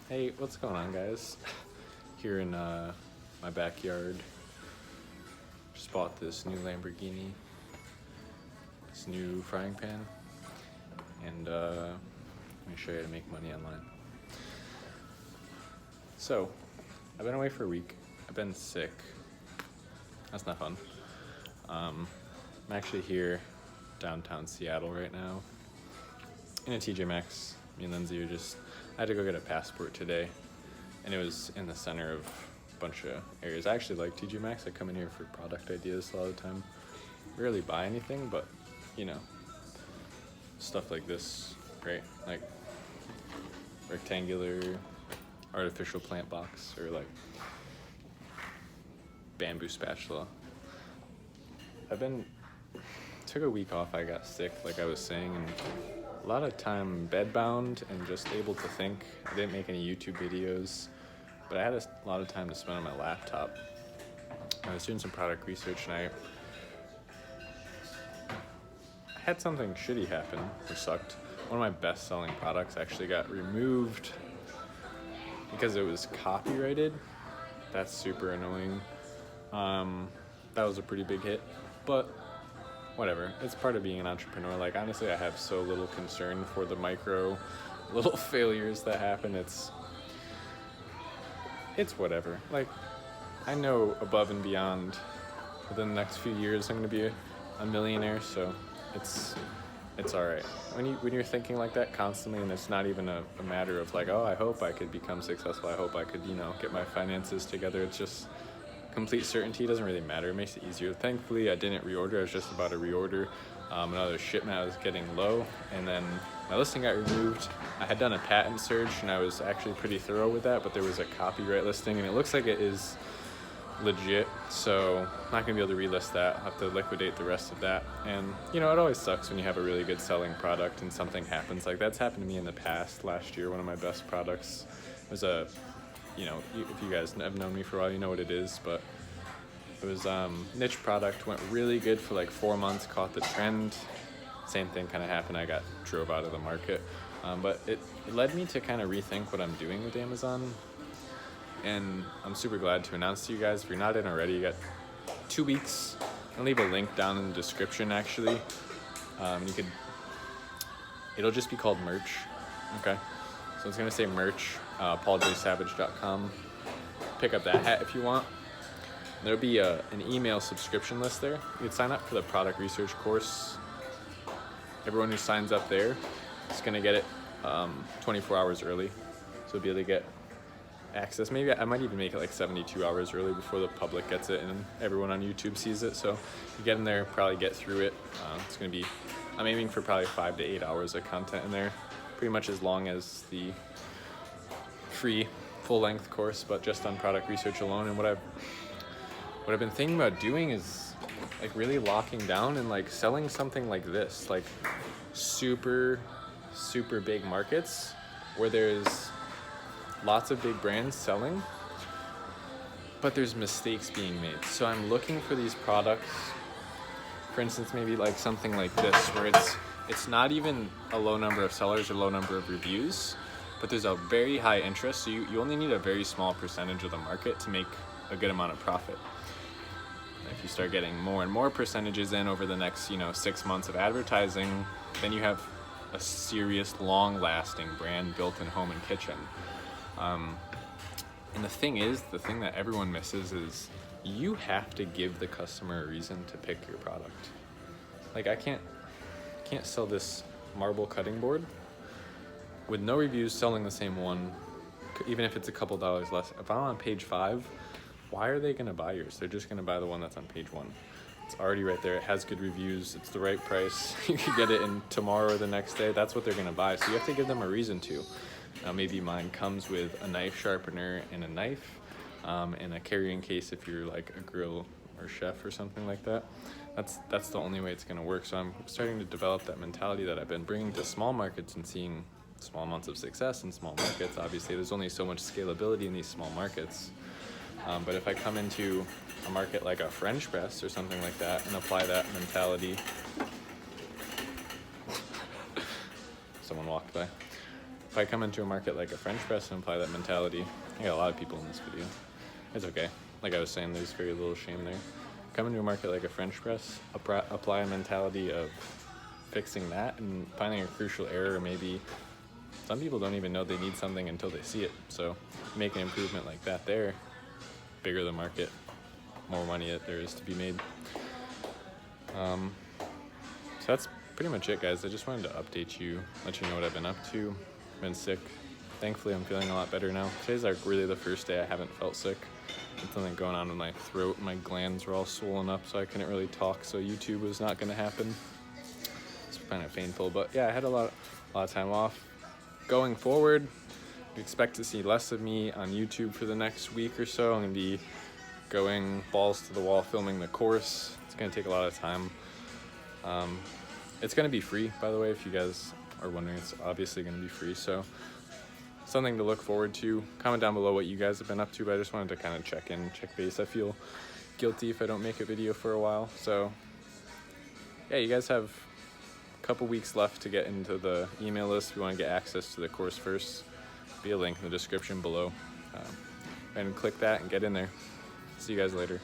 Hey, what's going on, guys? Here in my backyard, just bought this new Lamborghini, this new frying pan, and let me show you how to make money online. So, I've been away for a week. I've been sick. That's not fun. I'm actually here downtown Seattle right now in a TJ Maxx. Me and Lindsay I had to go get a passport today, and it was in the center of a bunch of areas. I actually like TJ Maxx. I come in here for product ideas a lot of the time. Rarely buy anything, but stuff like this, great. Like rectangular artificial plant box, or like bamboo spatula. Took a week off. I got sick, like I was saying, and a lot of time bedbound and just able to think. I didn't make any YouTube videos, but I had a lot of time to spend on my laptop. I was doing some product research, and I had something shitty happen, which sucked. One of my best-selling products actually got removed because it was copyrighted. That's super annoying. That was a pretty big hit, but whatever. It's part of being an entrepreneur. Like, honestly, I have so little concern for the micro little failures that happen. It's whatever. Like, I know above and beyond within the next few years I'm going to be a millionaire, so it's all right. When you're thinking like that constantly, and it's not even a matter of like, oh, I hope I could become successful. I hope I could, get my finances together. It's just complete certainty. It doesn't really matter. It makes it easier. Thankfully, I didn't reorder. I was just about to reorder another shipment. I was getting low, and then my listing got removed. I had done a patent search, and I was actually pretty thorough with that, but there was a copyright listing, and it looks like it is legit, so I'm not gonna be able to relist that. I'll have to liquidate the rest of that. And it always sucks when you have a really good selling product and something happens. Like, that's happened to me in the past. Last year, one of my best products was if you guys have known me for a while, you know what it is, but it was niche product, went really good for like 4 months, caught the trend. Same thing kind of happened. I got drove out of the market, but it led me to kind of rethink what I'm doing with Amazon. And I'm super glad to announce to you guys, if you're not in already, you got 2 weeks. I'll leave a link down in the description, actually. It'll just be called merch, okay? So it's gonna say merch, pauljsavage.com. Pick up that hat if you want. There'll be an email subscription list there. You can sign up for the product research course. Everyone who signs up there is gonna get it 24 hours early. So you'll be able to get access. Maybe I might even make it like 72 hours early before the public gets it and everyone on YouTube sees it. So you get in there, probably get through it. I'm aiming for probably 5 to 8 hours of content in there, pretty much as long as the free full-length course, but just on product research alone. And what I've been thinking about doing is like really locking down and like selling something like this, like super big markets where there's lots of big brands selling, but there's mistakes being made. So I'm looking for these products, for instance, maybe like something like this, where it's not even a low number of sellers or low number of reviews, but there's a very high interest. So you only need a very small percentage of the market to make a good amount of profit. If you start getting more and more percentages in over the next 6 months of advertising, then you have a serious long-lasting brand built in home and kitchen. And the thing that everyone misses is you have to give the customer a reason to pick your product. Like, I can't sell this marble cutting board with no reviews selling the same one, even if it's a couple dollars less. If I'm on page 5, why are they gonna buy yours? They're just gonna buy the one that's on page 1. It's already right there. It has good reviews. It's the right price. You can get it in tomorrow or the next day. That's what they're gonna buy. So you have to give them a reason to. Now, maybe mine comes with a knife sharpener and a knife, and a carrying case if you're like a grill or chef or something like that. That's the only way it's gonna work. So I'm starting to develop that mentality that I've been bringing to small markets and seeing small amounts of success in small markets. Obviously, there's only so much scalability in these small markets. But if I come into a market like a French press or something like that and apply that mentality, someone walked by. if I come into a market like a French press and apply that mentality, I got a lot of people in this video. It's okay. Like I was saying, there's very little shame there. Come into a market like a French press, apply a mentality of fixing that and finding a crucial error. Maybe some people don't even know they need something until they see it. So make an improvement like that there, bigger the market, more money that there is to be made. So that's pretty much it, guys. I just wanted to update you, let you know what I've been up to. Been sick. Thankfully, I'm feeling a lot better now. Today's like really the first day I haven't felt sick. There's something going on with my throat. My glands were all swollen up, so I couldn't really talk. So YouTube was not going to happen. It's kind of painful, but yeah, I had a lot of time off. Going forward, you expect to see less of me on YouTube for the next week or so. I'm going to be going balls to the wall filming the course. It's going to take a lot of time. It's going to be free, by the way, if you guys are wondering. It's obviously going to be free, so something to look forward to. Comment down below what you guys have been up to, but I just wanted to kind of check base. I feel guilty if I don't make a video for a while, so yeah, you guys have a couple weeks left to get into the email list. If you want to get access to the course first, be a link in the description below, and click that and get in there. See you guys later.